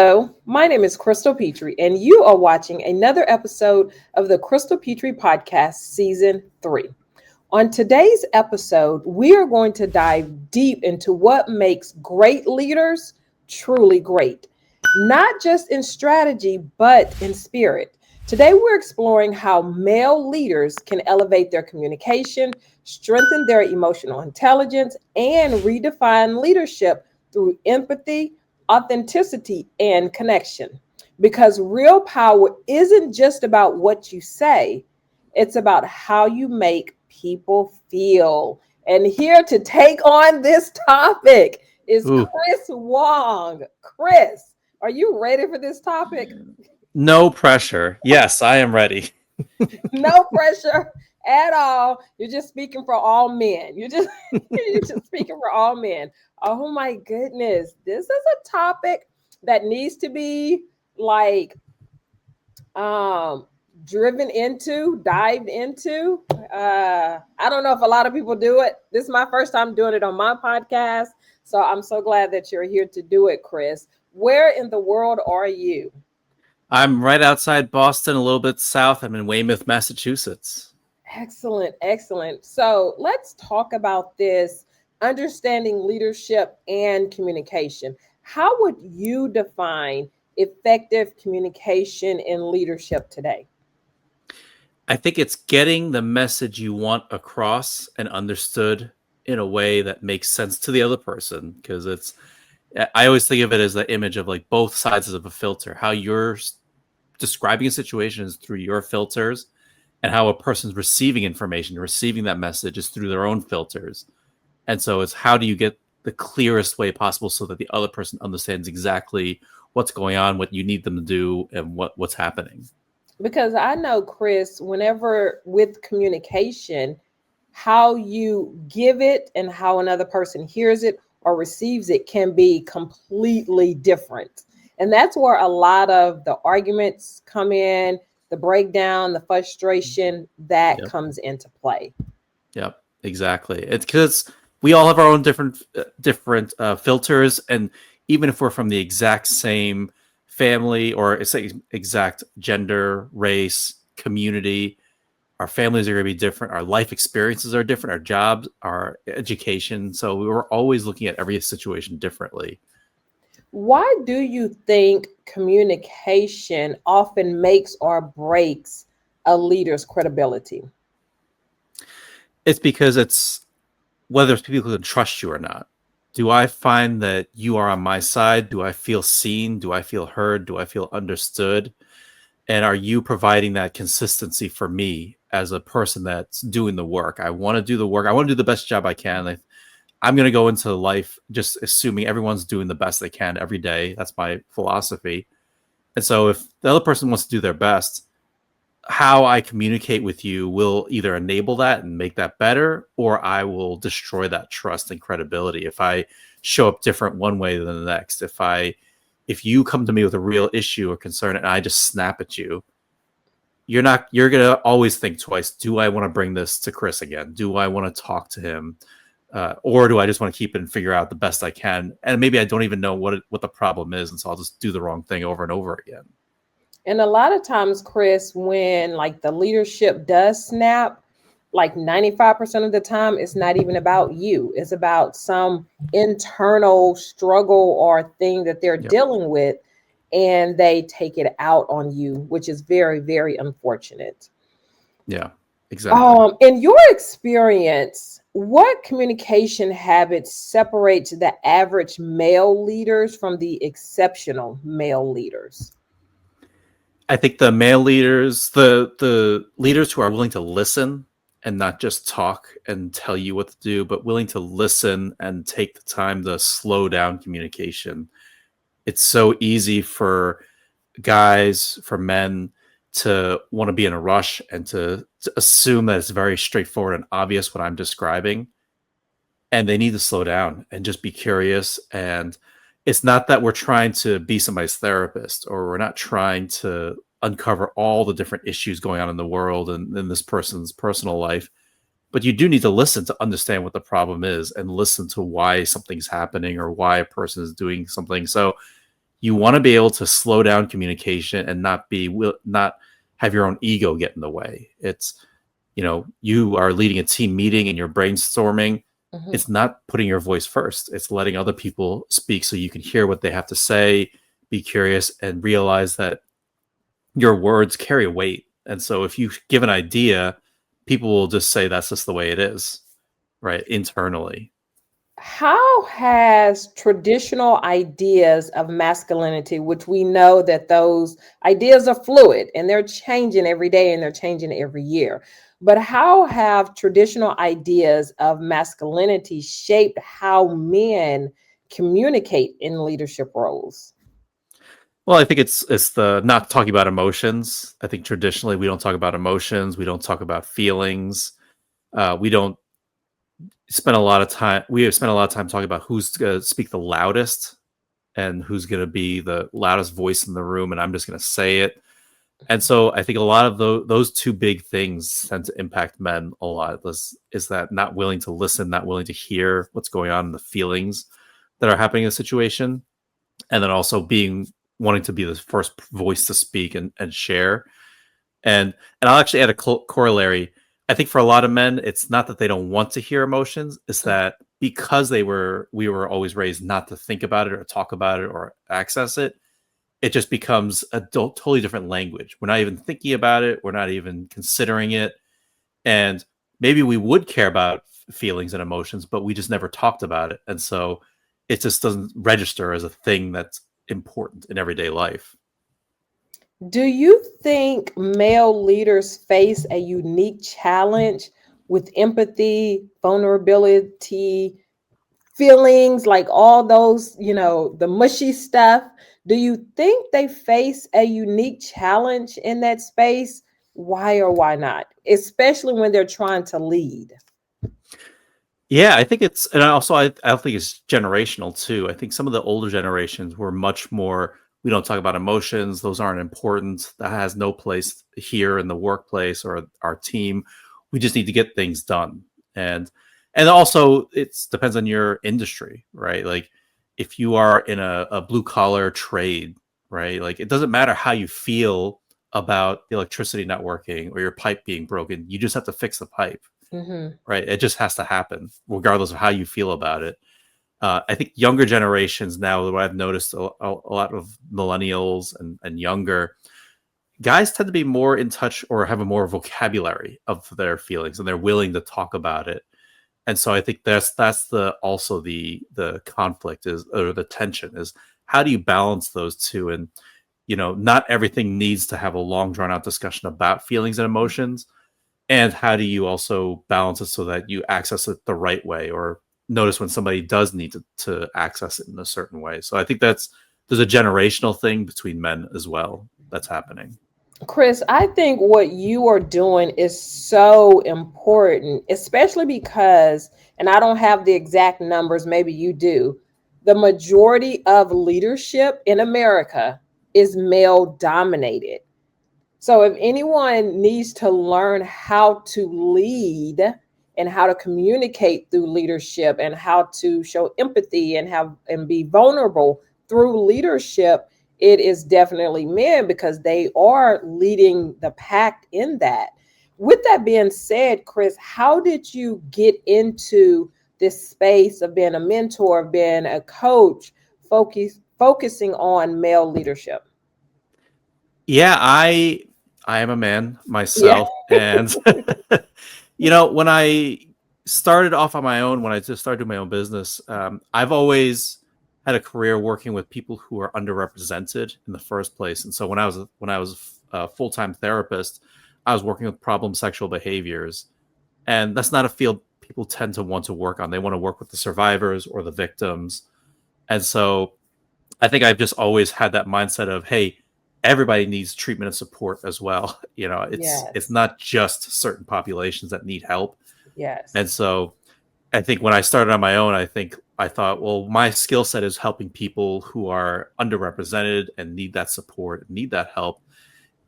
Hello, my name is Crystal Petrie, and you are watching another episode of the Crystal Petrie Podcast, Season 3. On today's episode, we are going to dive deep into what makes great leaders truly great, not just in strategy, but in spirit. Today, we're exploring how male leaders can elevate their communication, strengthen their emotional intelligence, and redefine leadership through empathy, authenticity, and connection. Because real power isn't just about what you say, it's about how you make people feel. And here to take on this topic is Ooh, Chris Wong. Chris, are you ready for this topic? no pressure. Yes, I am ready. No pressure at all. You're just speaking for all men. You're just speaking for all men. Oh my goodness. This is a topic that needs to be like um driven into, dived into. I don't know if a lot of people do it. This is my first time doing it on my podcast. So I'm so glad that you're here to do it, Chris. Where in the world are you? I'm right outside Boston, a little bit south. I'm in Weymouth, Massachusetts. Excellent, excellent. So let's talk about this understanding leadership and communication. How would you define effective communication in leadership today? I think it's getting the message you want across and understood in a way that makes sense to the other person. Because I always think of it as the image of like both sides of a filter. How you're describing a situation is through your filters, and how a person's receiving information, receiving that message is through their own filters. And so it's how do you get the clearest way possible so that the other person understands exactly what's going on, what you need them to do, and what's happening. Because I know, Chris, whenever with communication, how you give it and how another person hears it or receives it can be completely different. And that's where a lot of the arguments come in, the breakdown, the frustration that Yep. comes into play. Yep. Exactly. It's because we all have our own different filters, and even if we're from the exact same family or it's like exact gender, race, community, our families are going to be different. Our life experiences are different. Our jobs, our education. So we were always looking at every situation differently. Why do you think communication often makes or breaks a leader's credibility? It's because it's whether people can trust you or not. Do I find that you are on my side? Do I feel seen? Do I feel heard? Do I feel understood? And are you providing that consistency for me as a person that's doing the work? I want to do the work. I want to do the best job I can. I'm going to go into life just assuming everyone's doing the best they can every day. That's my philosophy. And so if the other person wants to do their best, how I communicate with you will either enable that and make that better, or I will destroy that trust and credibility if I show up different one way than the next. If you come to me with a real issue or concern and I just snap at you, you're going to always think twice. Do I want to bring this to Chris again? Do I want to talk to him? Or do I just want to keep it and figure out the best I can? And maybe I don't even know what the problem is. And so I'll just do the wrong thing over and over again. And a lot of times, Chris, when like the leadership does snap, like 95% of the time, it's not even about you. It's about some internal struggle or thing that they're Yep. dealing with, and they take it out on you, which is very, very unfortunate. Yeah, exactly. In your experience, what communication habits separate the average male leaders from the exceptional male leaders? I think the male leaders, the leaders who are willing to listen and not just talk and tell you what to do, but willing to listen and take the time to slow down communication. It's so easy for guys, for men to want to be in a rush and to assume that it's very straightforward and obvious what I'm describing. And they need to slow down and just be curious. And it's not that we're trying to be somebody's therapist, or we're not trying to uncover all the different issues going on in the world and in this person's personal life. But you do need to listen to understand what the problem is and listen to why something's happening or why a person is doing something. So you want to be able to slow down communication and not have your own ego get in the way. It's, you are leading a team meeting and you're brainstorming. Mhm. It's not putting your voice first. It's letting other people speak so you can hear what they have to say, be curious, and realize that your words carry weight. And so if you give an idea, people will just say that's just the way it is, right? Internally. How has traditional ideas of masculinity, which we know that those ideas are fluid and they're changing every day and they're changing every year, but how have traditional ideas of masculinity shaped how men communicate in leadership roles? Well, I think it's the not talking about emotions. I think traditionally we don't talk about emotions. We don't talk about feelings. We don't spend a lot of time. We have spent a lot of time talking about who's going to speak the loudest and who's going to be the loudest voice in the room, and I'm just going to say it. And so I think a lot of those two big things tend to impact men a lot. Is that not willing to listen, not willing to hear what's going on in the feelings that are happening in the situation, and then also being wanting to be the first voice to speak and share. And I'll actually add a corollary. I think for a lot of men, it's not that they don't want to hear emotions; it's that because we were always raised not to think about it or talk about it or access it, it just becomes a totally different language. We're not even thinking about it. We're not even considering it. And maybe we would care about feelings and emotions, but we just never talked about it. And so it just doesn't register as a thing that's important in everyday life. Do you think male leaders face a unique challenge with empathy, vulnerability, feelings, like all those, the mushy stuff? Do you think they face a unique challenge in that space? Why or why not? Especially when they're trying to lead. Yeah, I think and also I think it's generational too. I think some of the older generations were much more, we don't talk about emotions, those aren't important. That has no place here in the workplace or our team. We just need to get things done. And also it depends on your industry, right? Like if you are in a blue collar trade, right? Like it doesn't matter how you feel about the electricity not working or your pipe being broken. You just have to fix the pipe, Hmm. right? It just has to happen, regardless of how you feel about it. I think younger generations now, what I've noticed, a lot of millennials and younger guys tend to be more in touch or have a more vocabulary of their feelings, and they're willing to talk about it. And so I think that's the conflict is, or the tension is, how do you balance those two? And not everything needs to have a long drawn out discussion about feelings and emotions, and how do you also balance it so that you access it the right way, or notice when somebody does need to access it in a certain way. So I think there's a generational thing between men as well that's happening. Chris, I think what you are doing is so important, especially because, and I don't have the exact numbers, maybe you do, the majority of leadership in America is male dominated. So if anyone needs to learn how to lead and how to communicate through leadership and how to show empathy and be vulnerable through leadership, it is definitely men because they are leading the pack in that. With that being said, Chris, how did you get into this space of being a mentor, of being a coach, focusing on male leadership? Yeah, I am a man Yeah. myself, and when I started off on my own, when I just started doing my own business, I've always had a career working with people who are underrepresented in the first place. And so when I was a full time therapist, I was working with problem sexual behaviors, and that's not a field people tend to want to work on. They want to work with the survivors or the victims, and so I think I've just always had that mindset of, hey, everybody needs treatment and support as well. It's Yes. not just certain populations that need help. Yes. And so I think when I started on my own, I thought, well, my skill set is helping people who are underrepresented and need that support, need that help.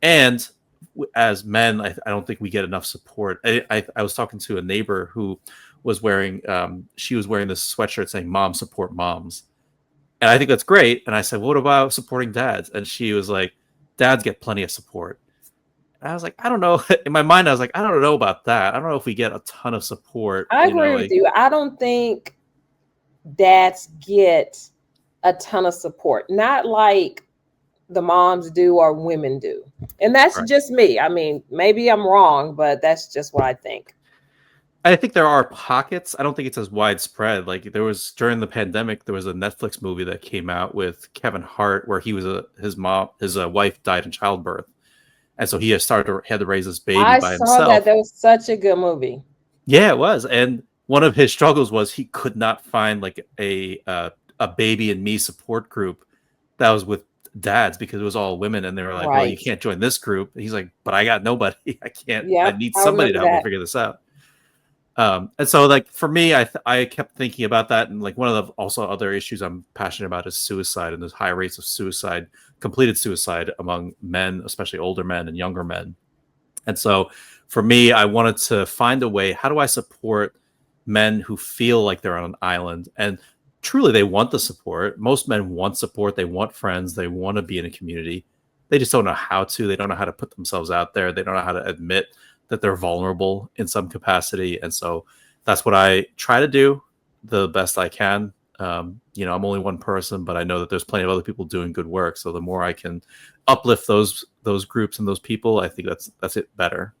And as men, I don't think we get enough support. I was talking to a neighbor who was wearing, she was wearing this sweatshirt saying "Mom support moms," And I think that's great. And I said, what about supporting dads? And she was like, dads get plenty of support. And I was like, I don't know. In my mind, I was like, I don't know about that. I don't know if we get a ton of support. I agree with you. I don't think dads get a ton of support, not like the moms do or women do. And that's Right. just me. I mean, maybe I'm wrong, but that's just what I think. I think there are pockets. I don't think it's as widespread. Like there was during the pandemic, there was a Netflix movie that came out with Kevin Hart where he was his wife died in childbirth, and so he had to raise this baby I by saw that. himself. That was such a good movie. Yeah, it was. And one of his struggles was he could not find like a baby and me support group that was with dads because it was all women, and they were like, "Well, you Right. can't join this group." And he's like, "But I got nobody. I can't. I Yep. need I somebody to remember help me that. figure this out." And so like for me, I kept thinking about that, and like one of the also other issues I'm passionate about is suicide, and there's high rates of suicide, completed suicide among men, especially older men and younger men. And so for me, I wanted to find a way, how do I support men who feel like they're on an island and truly they want the support? Most men want support, they want friends, they want to be in a community. They just don't know how to, they don't know how to put themselves out there, they don't know how to admit that they're vulnerable in some capacity. And so that's what I try to do the best I can. I'm only one person, but I know that there's plenty of other people doing good work. So the more I can uplift those groups and those people, I think that's it better.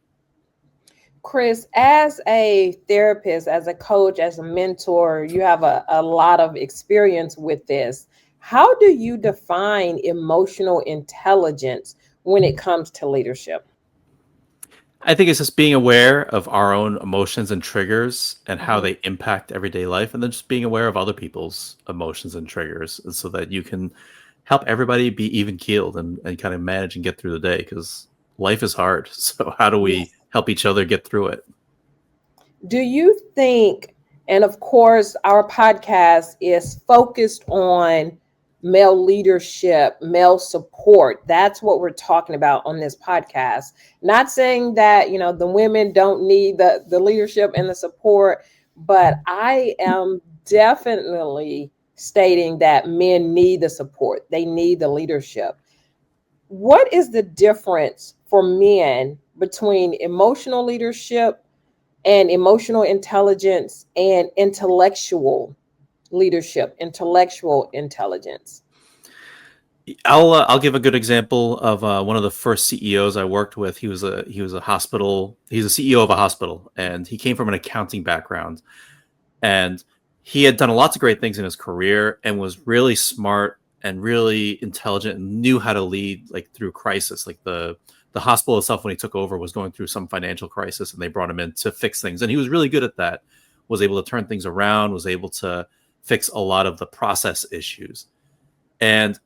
Chris, as a therapist, as a coach, as a mentor, you have a lot of experience with this. How do you define emotional intelligence when it comes to leadership? I think it's just being aware of our own emotions and triggers and how Mhm. they impact everyday life, and then just being aware of other people's emotions and triggers so that you can help everybody be even keeled and kind of manage and get through the day because life is hard. So how do we Yes. help each other get through it? Do you think, and of course, our podcast is focused on male leadership, male support. That's what we're talking about on this podcast. Not saying that, the women don't need the leadership and the support, but I am definitely stating that men need the support. They need the leadership. What is the difference for men between emotional leadership and emotional intelligence and intellectual intelligence? I'll give a good example of one of the first CEOs I worked with. He's a CEO of a hospital, and he came from an accounting background, and he had done lots of great things in his career and was really smart and really intelligent and knew how to lead like through crisis. Like the hospital itself, when he took over, was going through some financial crisis, and they brought him in to fix things, and he was really good at that. Was able to turn things around, was able to fix a lot of the process issues. And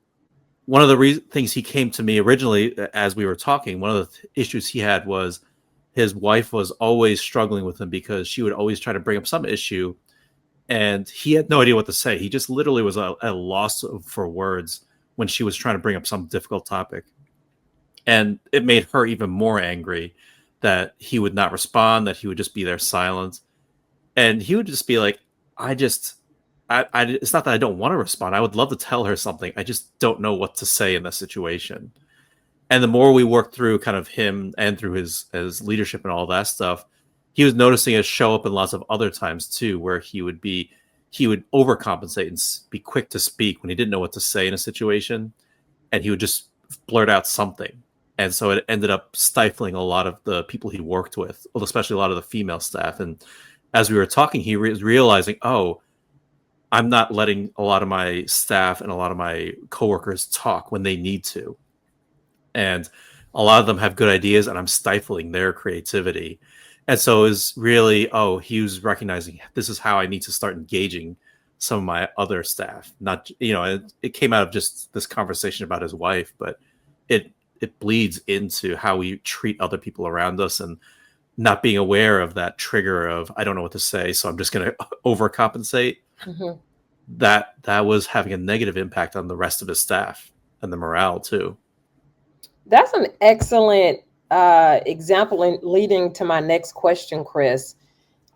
one of the things he came to me originally as we were talking, one of the issues he had was his wife was always struggling with him because she would always try to bring up some issue and he had no idea what to say. He just literally was at a loss for words when she was trying to bring up some difficult topic. And it made her even more angry that he would not respond, that he would just be there silent. And he would just be like, I just, it's not that I don't want to respond. I would love to tell her something. I just don't know what to say in this situation. And the more we worked through kind of him and through his leadership and all that stuff, he was noticing it show up in lots of other times too, where he would overcompensate and be quick to speak when he didn't know what to say in a situation, and he would just blurt out something. And so it ended up stifling a lot of the people he worked with, especially a lot of the female staff. And as we were talking, he was realizing, oh, I'm not letting a lot of my staff and a lot of my coworkers talk when they need to. And a lot of them have good ideas, and I'm stifling their creativity. And so it was really, he was recognizing this is how I need to start engaging some of my other staff. Not, it came out of just this conversation about his wife, but it bleeds into how we treat other people around us and not being aware of that trigger of I don't know what to say, so I'm just going to overcompensate. Mhm. That was having a negative impact on the rest of his staff and the morale too. That's an excellent example in leading to my next question, Chris.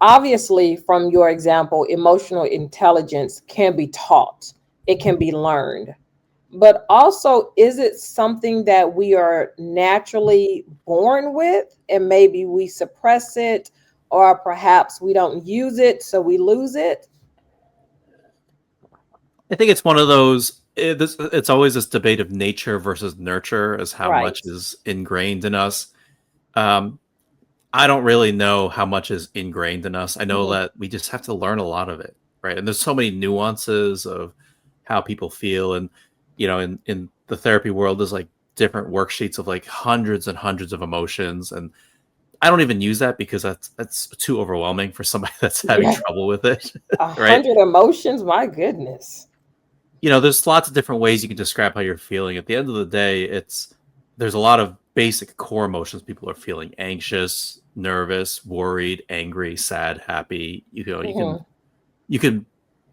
Obviously, from your example, emotional intelligence can be taught. it can be learned. But also, is it something that we are naturally born with and maybe we suppress it, or perhaps we don't use it, so we lose it? I think it's one of those. It's always this debate of nature versus nurture, as how much Right. is ingrained in us. Um, I don't really know how much is ingrained in us. I know Mhm. that we just have to learn a lot of it, right? And there's so many nuances of how people feel, and in the therapy world, there's like different worksheets of like hundreds and hundreds of emotions, and I don't even use that because that's too overwhelming for somebody that's having Yeah. trouble with it, A right? hundred emotions, my goodness. There's lots of different ways you can describe how you're feeling. At the end of the day, there's a lot of basic core emotions people are feeling: anxious, nervous, worried, angry, sad, happy. Hmm. You can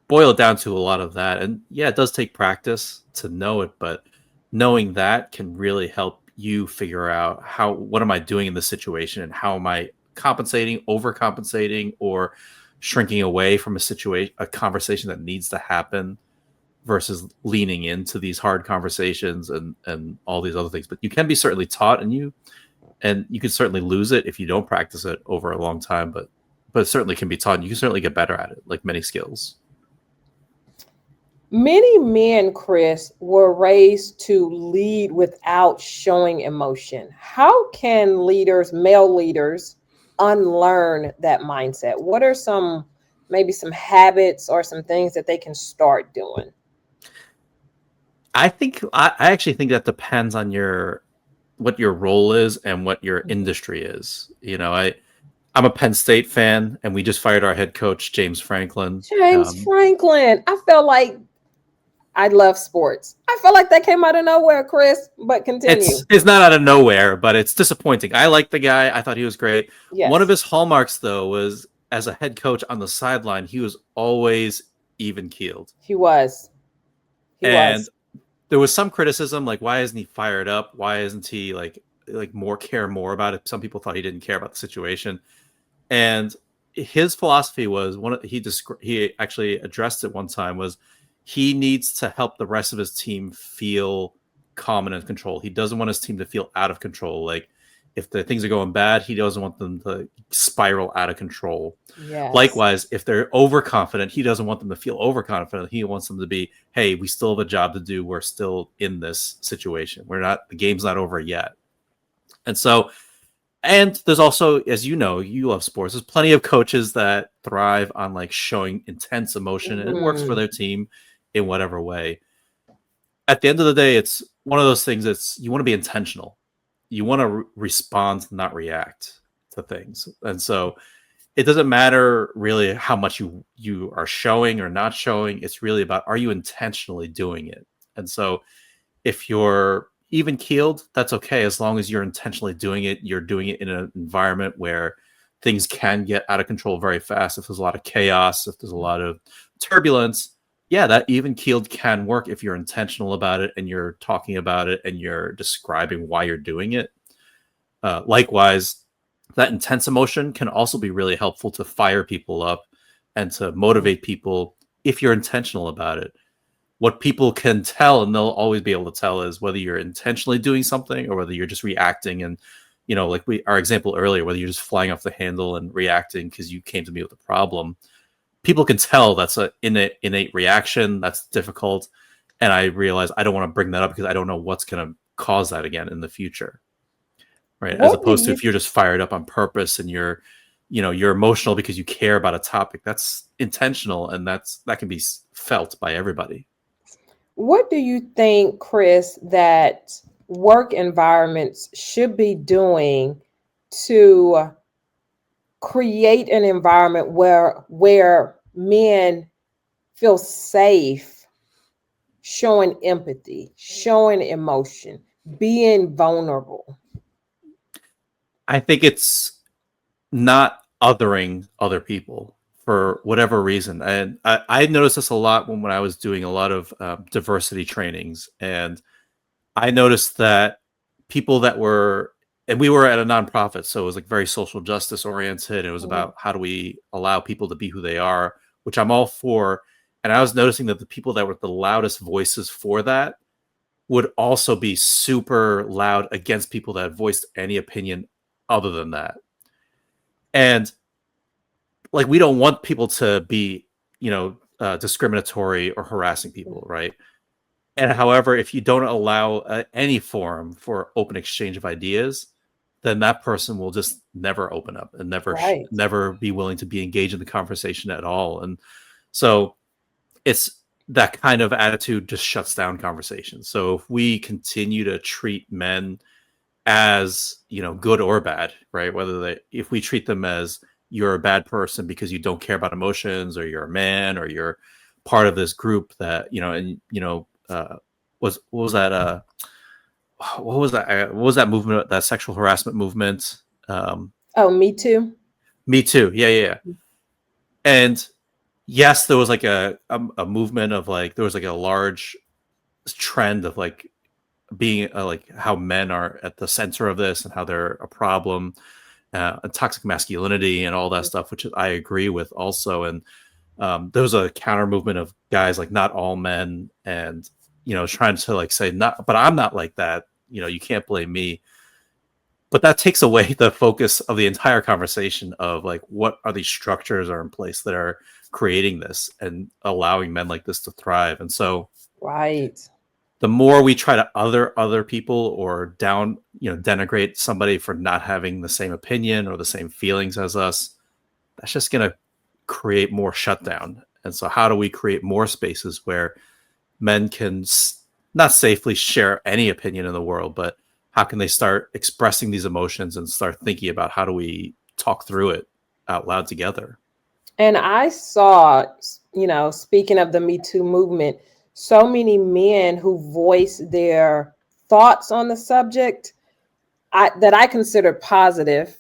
boil it down to a lot of that. And yeah, it does take practice to know it, but knowing that can really help you figure out what am I doing in this situation, and how am I compensating, overcompensating, or shrinking away from a conversation that needs to happen, versus leaning into these hard conversations and all these other things. But you can be certainly taught, and you can certainly lose it if you don't practice it over a long time. But it certainly can be taught, and you can certainly get better at it, like many skills. Many men, Chris, were raised to lead without showing emotion. How can leaders, male leaders, unlearn that mindset? What are maybe some habits or some things that they can start doing? I actually think that depends on your what your role is and what your industry is. I'm a Penn State fan, and we just fired our head coach James Franklin. James Franklin. I felt like I love sports. I feel like that came out of nowhere, Chris, but continue. It's not out of nowhere, but it's disappointing. I like the guy. I thought he was great. One of Yes, his hallmarks, though, was as a head coach on the sideline, he was always even keeled. he was. He And was. there was some criticism, like, why isn't he fired up? Why isn't he like more about it? Some people thought he didn't care about the situation. And his philosophy was he actually addressed it one time, was he needs to help the rest of his team feel calm and in control. He doesn't want his team to feel out of control. Like, if the things are going bad, he doesn't want them to spiral out of control. Yes. Likewise, if they're overconfident, he doesn't want them to feel overconfident. He wants them to be, hey, we still have a job to do. We're still in this situation. The game's not over yet. And so, and there's also, as you know, you love sports, there's plenty of coaches that thrive on like showing intense emotion, and it works for Mhm. their team in whatever way. At the end of the day, it's one of those things that's, you want to be intentional. You want to respond, not react to things. And so it doesn't matter really how much you are showing or not showing. It's really about, are you intentionally doing it? And so if you're even keeled, that's okay, as long as you're intentionally doing it. You're doing it in an environment where things can get out of control very fast. If there's a lot of chaos, if there's a lot of turbulence, yeah, that even keeled can work if you're intentional about it and you're talking about it and you're describing why you're doing it. Likewise, that intense emotion can also be really helpful to fire people up and to motivate people if you're intentional about it. What people can tell, and they'll always be able to tell, is whether you're intentionally doing something or whether you're just reacting. And like our example earlier, whether you're just flying off the handle and reacting because you came to me with a problem, people can tell that's an innate reaction. That's difficult. And I realize I don't want to bring that up because I don't know what's going to cause that again in the future, right? As What do opposed to you if you're just fired up on purpose and you're emotional because you care about a topic, that's intentional, and that can be felt by everybody. what do you think, Chris, that work environments should be doing to create an environment where men feel safe showing empathy, showing emotion, being vulnerable? I think it's not othering other people for whatever reason. And I noticed this a lot when I was doing a lot of diversity trainings. And I noticed that people that were, and we were at a nonprofit, so it was like very social justice oriented. It was Mhm. about how do we allow people to be who they are, which I'm all for. And I was noticing that the people that were the loudest voices for that would also be super loud against people that voiced any opinion other than that. And like, we don't want people to be, discriminatory or harassing people, right? And however, if you don't allow any forum for open exchange of ideas, then that person will just never open up and Right. never be willing to be engaged in the conversation at all. And so it's that kind of attitude just shuts down conversations. So if we continue to treat men as, good or bad, right? If we treat them as, you're a bad person because you don't care about emotions, or you're a man, or you're part of this group that, what was that? What was that? What was that movement? That sexual harassment movement? Oh, Me Too. Me Too. Yeah, yeah, yeah. And yes, there was like a movement of like, there was like a large trend of like being like how men are at the center of this and how they're a problem, and toxic masculinity and all that stuff, which I agree with also. And there was a counter movement of guys like not all men, and trying to like say, not, but I'm not like that. You can't blame me. But that takes away the focus of the entire conversation of like, what are these structures are in place that are creating this and allowing men like this to thrive. And so Right. the more we try to other people or denigrate somebody for not having the same opinion or the same feelings as us, that's just going to create more shutdown. And so how do we create more spaces where men can not safely share any opinion in the world, but how can they start expressing these emotions and start thinking about how do we talk through it out loud together? And I saw, speaking of the Me Too movement, so many men who voiced their thoughts on the subject that I considered positive,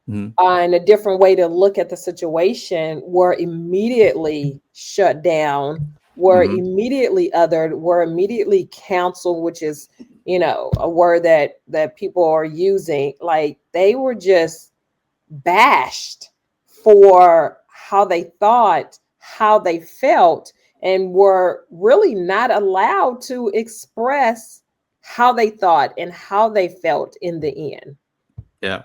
Mhm. and a different way to look at the situation, were immediately shut down, were Mhm. immediately othered, were immediately canceled, which is, a word that people are using. Like, they were just bashed for how they thought, how they felt, and were really not allowed to express how they thought and how they felt in the end. Yeah.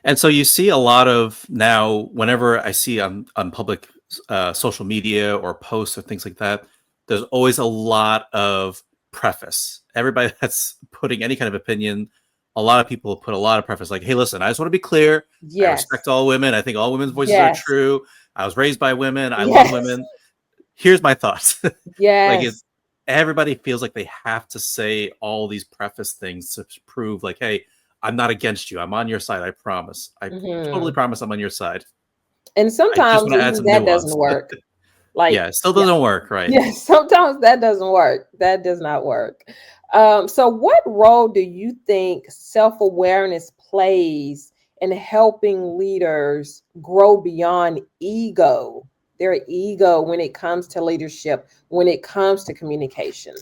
And so you see a lot of now, whenever I see on public social media or posts or things like that, there's always a lot of preface. Everybody that's putting any kind of opinion, a lot of people put a lot of preface, like, hey, listen, I just want to be clear. I respect Yes. all women. I think all women's voices are Yes. true. I was raised by women. I love Yes. women. Here's my thoughts. Like, Yes. everybody feels like they have to say all these preface things to prove like, hey, I'm not against you. I'm on your side. I promise. I totally Mhm. promise I'm on your side. And I just sometimes want to add even some that nuance. doesn't work. Yeah, Like, it still yeah, doesn't work, right? yeah, sometimes that doesn't work. That does not work. So, what role do you think self awareness plays in helping leaders grow beyond their ego, when it comes to leadership, when it comes to communication?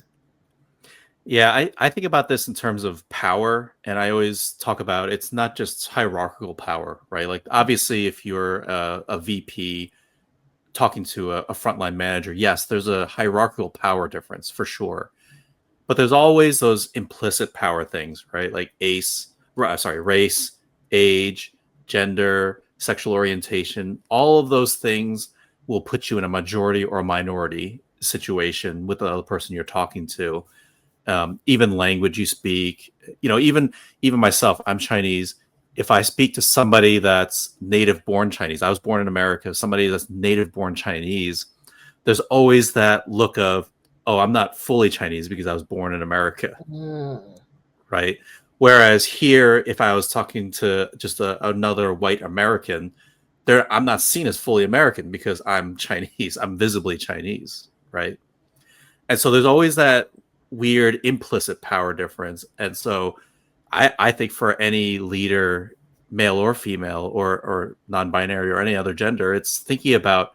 Yeah, I think about this in terms of power, and I always talk about it's not just hierarchical power, right? Like, obviously, if you're a VP talking to a frontline manager, yes, there's a hierarchical power difference for sure. But there's always those implicit power things, right? Like race, age, gender, sexual orientation. All of those things will put you in a majority or a minority situation with the other person you're talking to. Even language you speak, even myself, I'm Chinese. If I speak to somebody that's native born Chinese, I was born in America, somebody that's native born Chinese, there's always that look of, oh, I'm not fully Chinese because I was born in America, Mm. right? Whereas here, if I was talking to just another white American, I'm not seen as fully American because I'm Chinese. I'm visibly Chinese, right? And so there's always that weird implicit power difference. And so I think for any leader, male or female or non-binary or any other gender, it's thinking about,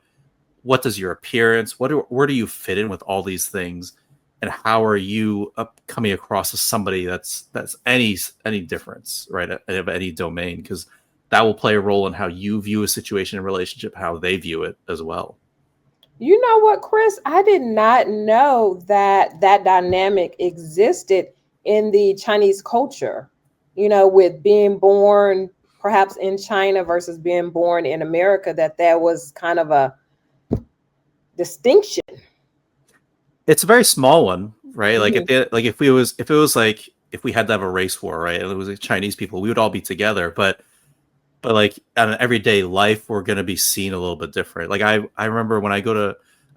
what does your appearance, where do you fit in with all these things, and how are you coming across as somebody that's any difference, right, of any domain, because that will play a role in how you view a situation and relationship, how they view it as well. You know what, Chris? I did not know that that dynamic existed in the Chinese culture, with being born perhaps in China versus being born in America, that there was kind of a distinction. It's a very small one, right? Like Mhm. like if it was like if we had to have a race war, right? And it was like Chinese people, we would all be together, but like on an everyday life, we're gonna be seen a little bit different. Like I remember when I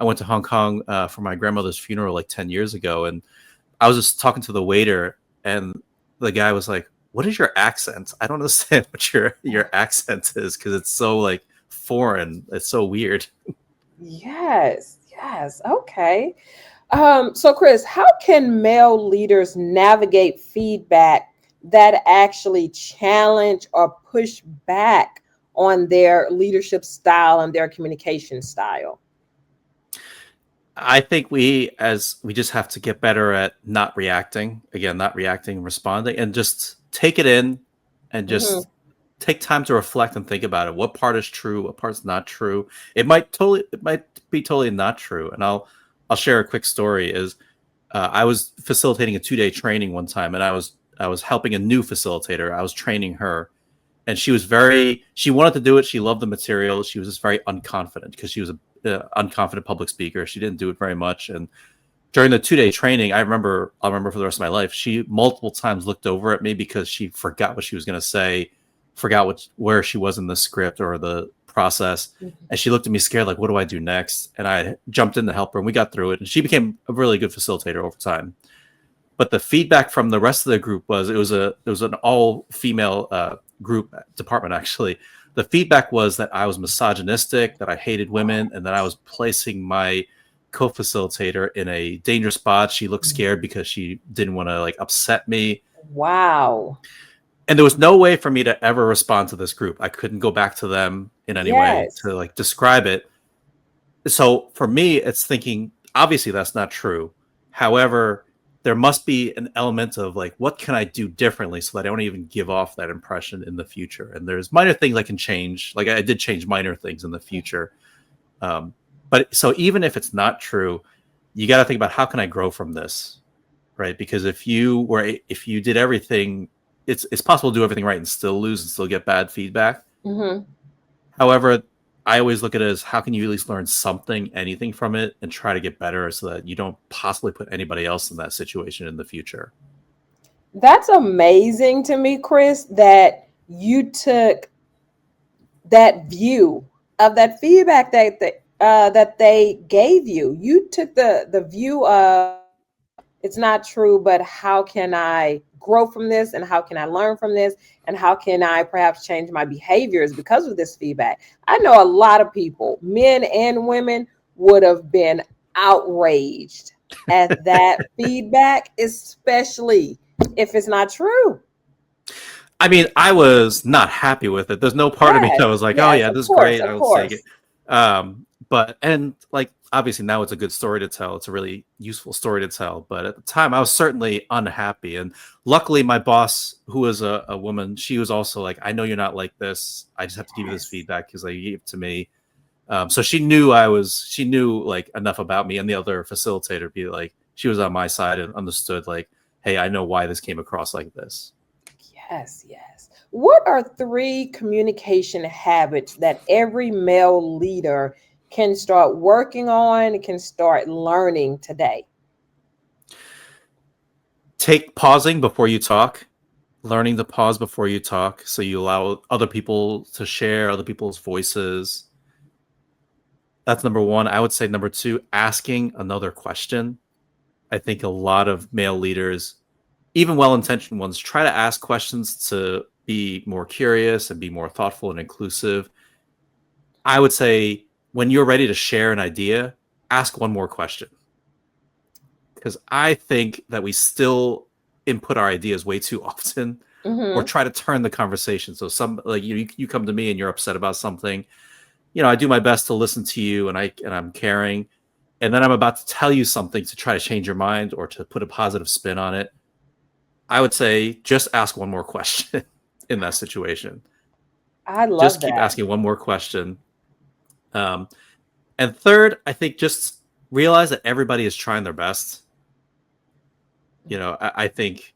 went to Hong Kong for my grandmother's funeral like 10 years ago, and I was just talking to the waiter, and the guy was like, "What is your accent? I don't understand what your accent is because it's so like foreign. It's so weird." Yes, yes. Okay. So, Chris, how can male leaders navigate feedback that actually challenge or push back on their leadership style and their communication style? I think we just have to get better at not reacting. Again, not reacting, responding, and just take it in and Hmm. just take time to reflect and think about it. What part is true? What part's not true? It might be totally not true. And I'll share a quick story. Is I was facilitating a 2 day training one time, and I was helping a new facilitator. I was training her, and she wanted to do it. She loved the material. She was just very unconfident because she was a unconfident public speaker. She didn't do it very much, and during the 2 day training, I'll remember for the rest of my life. She multiple times looked over at me because she forgot what she was going to say, forgot where she was in the script or the process, and she looked at me scared, like, "What do I do next?" And I jumped in to help her, and we got through it. And she became a really good facilitator over time. But the feedback from the rest of the group was it was an all female group department actually. The feedback was that I was misogynistic, that I hated women, and that I was placing my co-facilitator in a dangerous spot. She looked scared because she didn't want to like upset me, Wow. and there was no way for me to ever respond to this group. I couldn't go back to them in any way Yes. to like describe it. So for me, it's thinking obviously that's not true. However, there must be an element of like, what can I do differently so that I don't even give off that impression in the future? And there's minor things I can change. Like I did change minor things in the future. Um, but so even if it's not true, you got to think about how can I grow from this, right? Because if you did everything, it's possible to do everything right and still lose and still get bad feedback. Hmm. However, I always look at it as how can you at least learn something, anything from it, and try to get better so that you don't possibly put anybody else in that situation in the future. That's amazing to me, Chris, that you took that view of that feedback that they gave you. You took the view of it's not true, but how can I grow from this, and how can I learn from this, and how can I perhaps change my behaviors because of this feedback? I know a lot of people, men and women, would have been outraged at that feedback, especially if it's not true. I mean, I was not happy with it. There's no part of me that Yes, was like, "Oh yes, yeah, of this is course, great. of I will take it." course. But and like obviously now it's a good story to tell. It's a really useful story to tell. But at the time, I was certainly unhappy. And luckily, my boss, who was a woman, she was also like, "I know you're not like this. I just have to give you this Yes. feedback because you gave it to me." So she knew like enough about me, and the other facilitator be like, she was on my side and understood like, "Hey, I know why this came across like this." Yes, yes. What are three communication habits that every male leader can start working on, can start learning today? Take pausing before you talk, learning to pause before you talk, so you allow other people to share other people's voices. That's number one. I would say number two, asking another question. I think a lot of male leaders, even well-intentioned ones, try to ask questions to be more curious and be more thoughtful and inclusive. I would say when you're ready to share an idea, ask one more question. Because I think that we still input our ideas way too often or Mm-hmm. try to turn the conversation. So some like you come to me and you're upset about something. You know, I do my best to listen to you and I'm caring. And then I'm about to tell you something to try to change your mind or to put a positive spin on it. I would say just ask one more question in that situation. I Just love keep that. asking one more question. Um, And third, I think just realize that everybody is trying their best. I think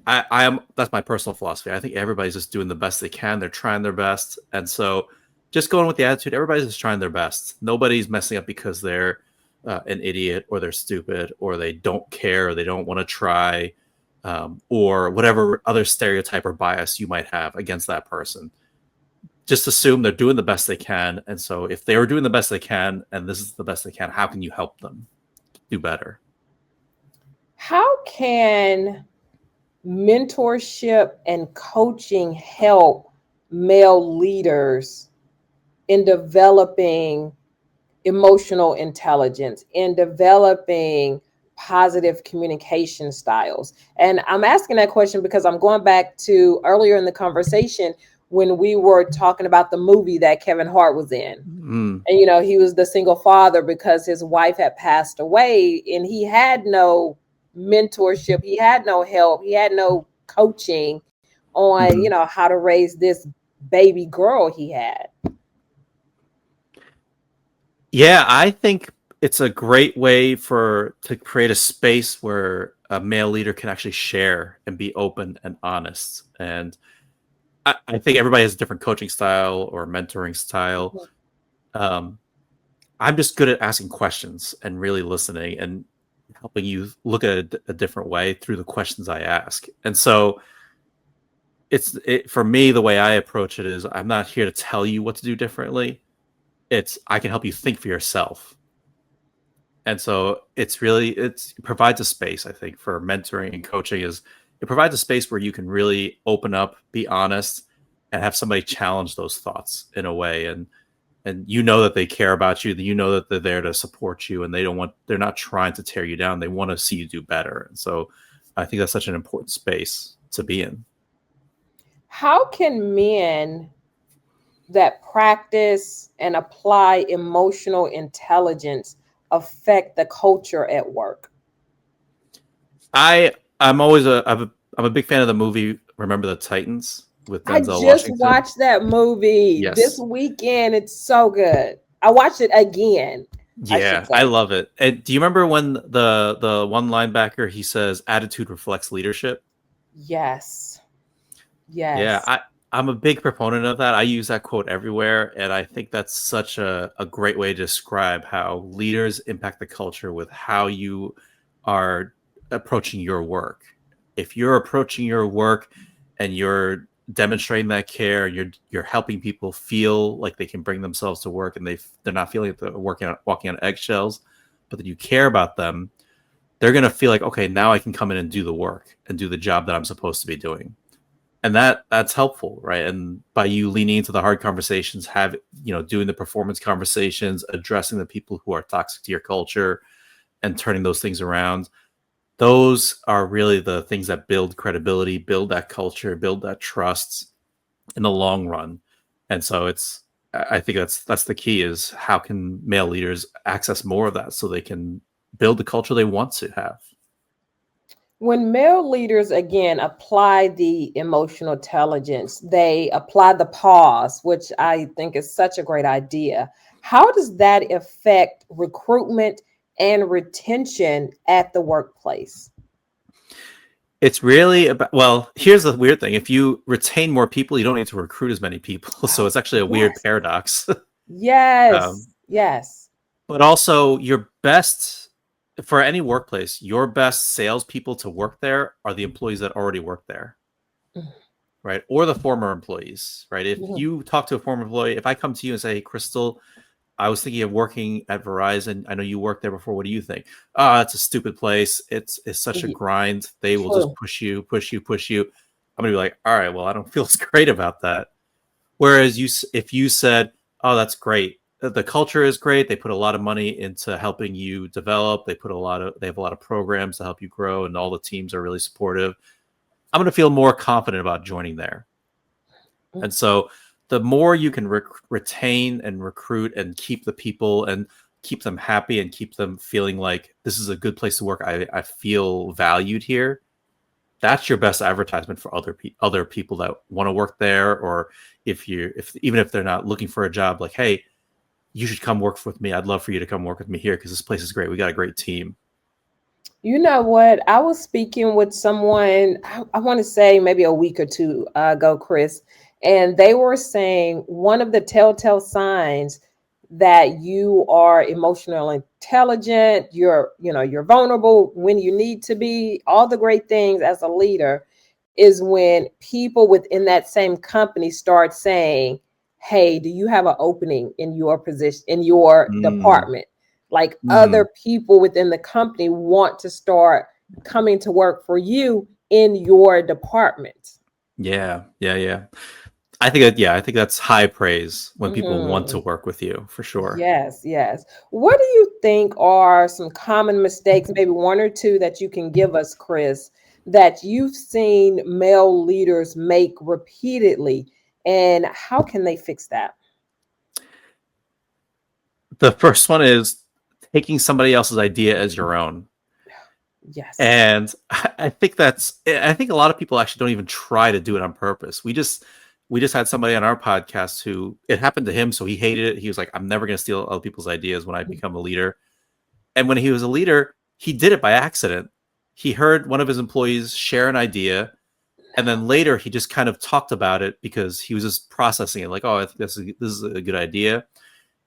I am. That's my personal philosophy. I think everybody's just doing the best they can. They're trying their best, and so just going with the attitude, everybody's just trying their best. Nobody's messing up because they're an idiot or they're stupid or they don't care or they don't want to try, or whatever other stereotype or bias you might have against that person. Just assume they're doing the best they can, and so if they are doing the best they can, and this is the best they can, how can you help them do better? How can mentorship and coaching help male leaders in developing emotional intelligence, in developing positive communication styles? And I'm asking that question because I'm going back to earlier in the conversation when we were talking about the movie that Kevin Hart was in. And, he was the single father because his wife had passed away and he had no mentorship. He had no help. He had no coaching on, how to raise this baby girl he had. Yeah, I think it's a great way to create a space where a male leader can actually share and be open and honest. And I think everybody has a different coaching style or mentoring style. I'm just good at asking questions and really listening and helping you look at a different way through the questions I ask. And so for me, the way I approach it is I'm not here to tell you what to do differently. I can help you think for yourself. And so it provides a space, I think, for mentoring and coaching. It provides a space where you can really open up, be honest, and have somebody challenge those thoughts in a way. And that they care about you, that they're there to support you, and they're not trying to tear you down. They want to see you do better. And so I think that's such an important space to be in. How can men that practice and apply emotional intelligence affect the culture at work? I'm a big fan of the movie Remember the Titans with Denzel I just Washington. watched that movie this weekend. It's so good. I watched it again. Yeah, I love it. And do you remember when the one linebacker, he says attitude reflects leadership? Yes. Yeah, I'm a big proponent of that. I use that quote everywhere, and I think that's such a great way to describe how leaders impact the culture with how you are approaching your work. If you're approaching your work and you're demonstrating that care, and you're helping people feel like they can bring themselves to work and they're not feeling like they're walking on eggshells, but that you care about them, they're going to feel like, okay, now I can come in and do the work and do the job that I'm supposed to be doing. And that's helpful, right? And by you leaning into the hard conversations, doing the performance conversations, addressing the people who are toxic to your culture and turning those things around, those are really the things that build credibility, build that culture, build that trust in the long run. And so I think that's the key, is how can male leaders access more of that so they can build the culture they want to have. When male leaders, again, apply the emotional intelligence, they apply the pause, which I think is such a great idea. How does that affect recruitment and retention at the workplace? It's really about, well, here's the weird thing. If you retain more people, you don't need to recruit as many people. So it's actually a weird paradox. Yes. Yes. But also, for any workplace, your best salespeople to work there are the employees that already work there, right? Or the former employees, right? If you talk to a former employee, if I come to you and say, hey, Crystal, I was thinking of working at Verizon. I know you worked there before. What do you think? Oh, it's a stupid place. It's such a grind. They will just push you. I'm going to be like, all right, well, I don't feel as great about that. Whereas if you said, oh, that's great. The culture is great. They put a lot of money into helping you develop. They have a lot of programs to help you grow, and all the teams are really supportive. I'm going to feel more confident about joining there. And so the more you can retain and recruit and keep the people and keep them happy and keep them feeling like this is a good place to work, I feel valued here, that's your best advertisement for other people that want to work there. Or even if they're not looking for a job, like, hey, you should come work with me. I'd love for you to come work with me here because this place is great. We got a great team. You know what? I was speaking with someone, I want to say maybe a week or two ago, Chris, and they were saying one of the telltale signs that you are emotionally intelligent, you're vulnerable when you need to be, all the great things as a leader, is when people within that same company start saying, "Hey, do you have an opening in your position, in your Mm. department?" Like Mm. other people within the company want to start coming to work for you in your department. Yeah. Yeah. Yeah. I think that, yeah, I think that's high praise when people want to Mhm. work with you for sure. Yes, yes. What do you think are some common mistakes, maybe one or two that you can give us, Chris, that you've seen male leaders make repeatedly, and how can they fix that? The first one is taking somebody else's idea as your own. Yes. And I think a lot of people actually don't even try to do it on purpose. We just had somebody on our podcast who it happened to him, so he hated it. He was like, I'm never going to steal other people's ideas when I become a leader. And when he was a leader, he did it by accident. He heard one of his employees share an idea, and then later he just kind of talked about it because he was just processing it like, oh, I think this is a good idea.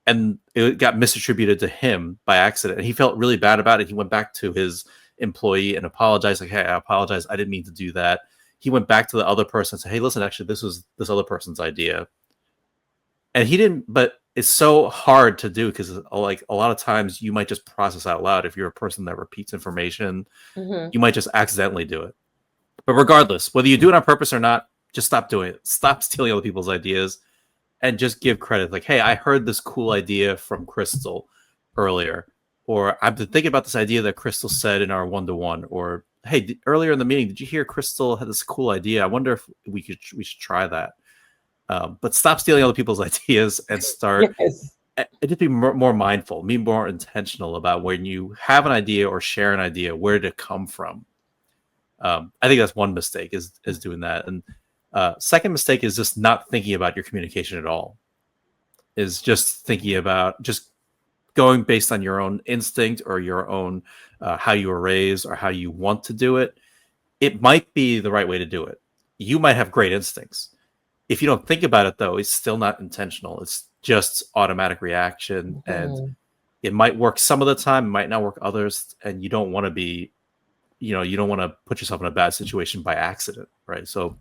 And it got misattributed to him by accident. And he felt really bad about it. He went back to his employee and apologized, like, hey, I apologize. I didn't mean to do that. He went back to the other person and said, hey, listen, actually, this was this other person's idea. And he didn't, but it's so hard to do because like a lot of times you might just process out loud. If you're a person that repeats information, Hmm. you might just accidentally do it. But regardless, whether you do it on purpose or not, just stop doing it. Stop stealing other people's ideas and just give credit. Like, hey, I heard this cool idea from Crystal earlier, or I've been thinking about this idea that Crystal said in our 1-to-1, or hey, earlier in the meeting, did you hear Crystal had this cool idea? I wonder if we should try that. But stop stealing other people's ideas and start Yes. just be more mindful, be more intentional about when you have an idea or share an idea, where did it come from? I think that's one mistake is doing that. And second mistake is just not thinking about your communication at all. Is just thinking about just going based on your own instinct or your own how you were raised or how you want to do it. It might be the right way to do it. You might have great instincts. If you don't think about it, though, it's still not intentional. It's just automatic reaction, and Mhm. it might work some of the time, it might not work others, and you don't want to be, you don't want to put yourself in a bad situation by accident, right? So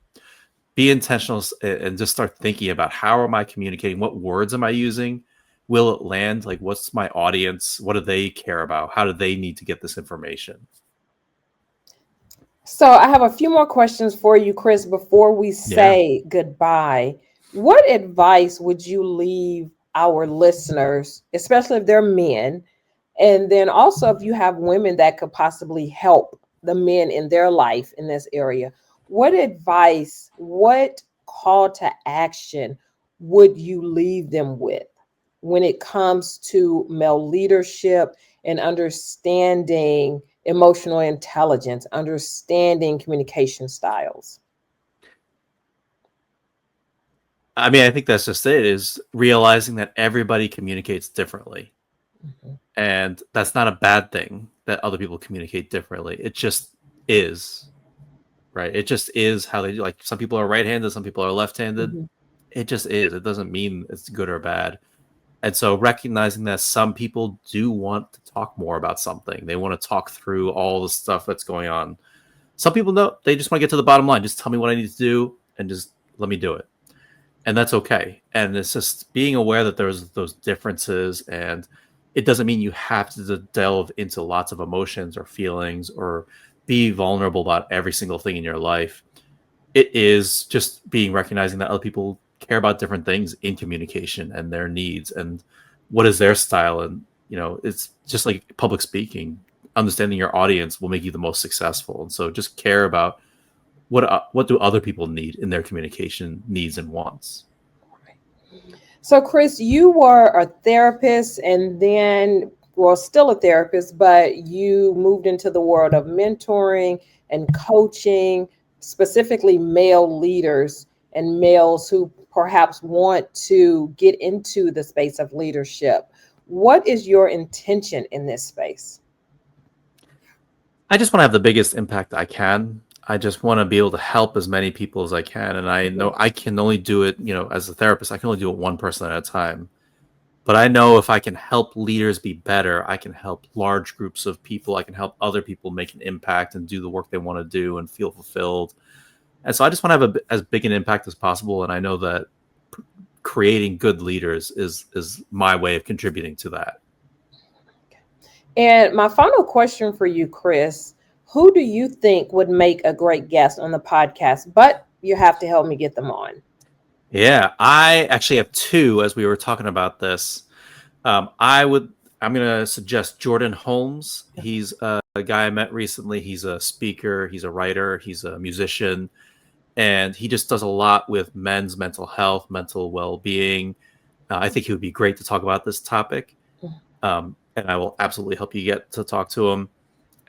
be intentional and just start thinking about how am I communicating? What words am I using? Will it land? Like, what's my audience? What do they care about? How do they need to get this information? So I have a few more questions for you, Chris, before we Yeah. say goodbye. What advice would you leave our listeners, especially if they're men? And then also, if you have women that could possibly help the men in their life in this area, what advice, what call to action would you leave them with when it comes to male leadership and understanding emotional intelligence, understanding communication styles? I mean, I think that's just it, is realizing that everybody communicates differently. Mhm. And that's not a bad thing that other people communicate differently. It just is, right? It just is how they do. Like, some people are right-handed, some people are left-handed. Mhm. It just is. It doesn't mean it's good or bad. And so recognizing that some people do want to talk more about something. They want to talk through all the stuff that's going on. Some people know they just want to get to the bottom line. Just tell me what I need to do and just let me do it. And that's okay. And it's just being aware that there's those differences, and it doesn't mean you have to delve into lots of emotions or feelings or be vulnerable about every single thing in your life. It is just being recognizing that other people care about different things in communication and their needs and what is their style. And it's just like public speaking. Understanding your audience will make you the most successful. And so just care about what do other people need in their communication needs and wants. So, Chris, you were a therapist and then, well, still a therapist, but you moved into the world of mentoring and coaching, specifically male leaders and males who perhaps want to get into the space of leadership, what is your intention in this space? I just want to have the biggest impact I can. I just want to be able to help as many people as I can. And I know I can only do it, as a therapist, I can only do it one person at a time. But I know if I can help leaders be better, I can help large groups of people. I can help other people make an impact and do the work they want to do and feel fulfilled. And so I just want to have as big an impact as possible. And I know that creating good leaders is my way of contributing to that. And my final question for you, Chris, who do you think would make a great guest on the podcast? But you have to help me get them on. Yeah, I actually have two as we were talking about this. I'm going to suggest Jordan Holmes. He's a guy I met recently. He's a speaker, he's a writer, he's a musician, and he just does a lot with men's mental health, mental well-being. I think he would be great to talk about this topic. And I will absolutely help you get to talk to him.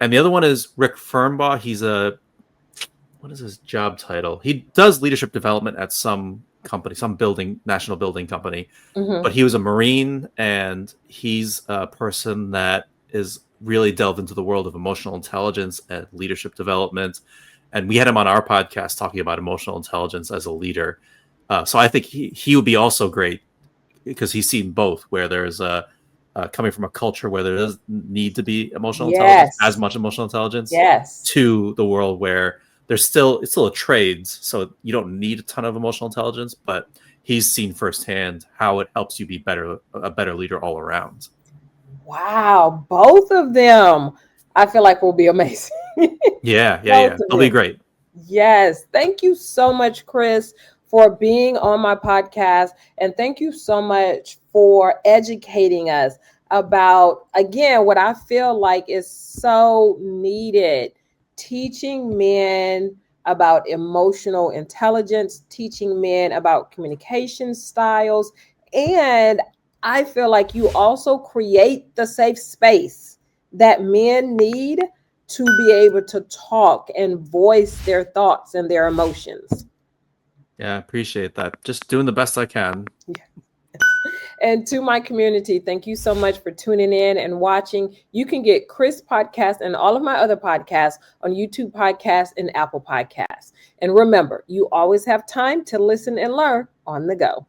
And the other one is Rick Fernbaugh. He's what is his job title? He does leadership development at some company, some national building company. But he was a Marine, and he's a person that is really delved into the world of emotional intelligence and leadership development. And we had him on our podcast talking about emotional intelligence as a leader. So I think he would be also great because he's seen both, where there's coming from a culture where there does need to be emotional intelligence, as much emotional intelligence, to the world where it's still a trades, so you don't need a ton of emotional intelligence, but he's seen firsthand how it helps you be a better leader all around. Wow, both of them I feel like will be amazing. Yeah. They'll be great. Yes. Thank you so much, Chris, for being on my podcast. And thank you so much for educating us about, again, what I feel like is so needed, teaching men about emotional intelligence, teaching men about communication styles. And I feel like you also create the safe space that men need to be able to talk and voice their thoughts and their emotions. Yeah, I appreciate that. Just doing the best I can. Yes. And to my community, thank you so much for tuning in and watching. You can get Chris podcast and all of my other podcasts on YouTube Podcasts and Apple Podcasts. And remember, you always have time to listen and learn on the go.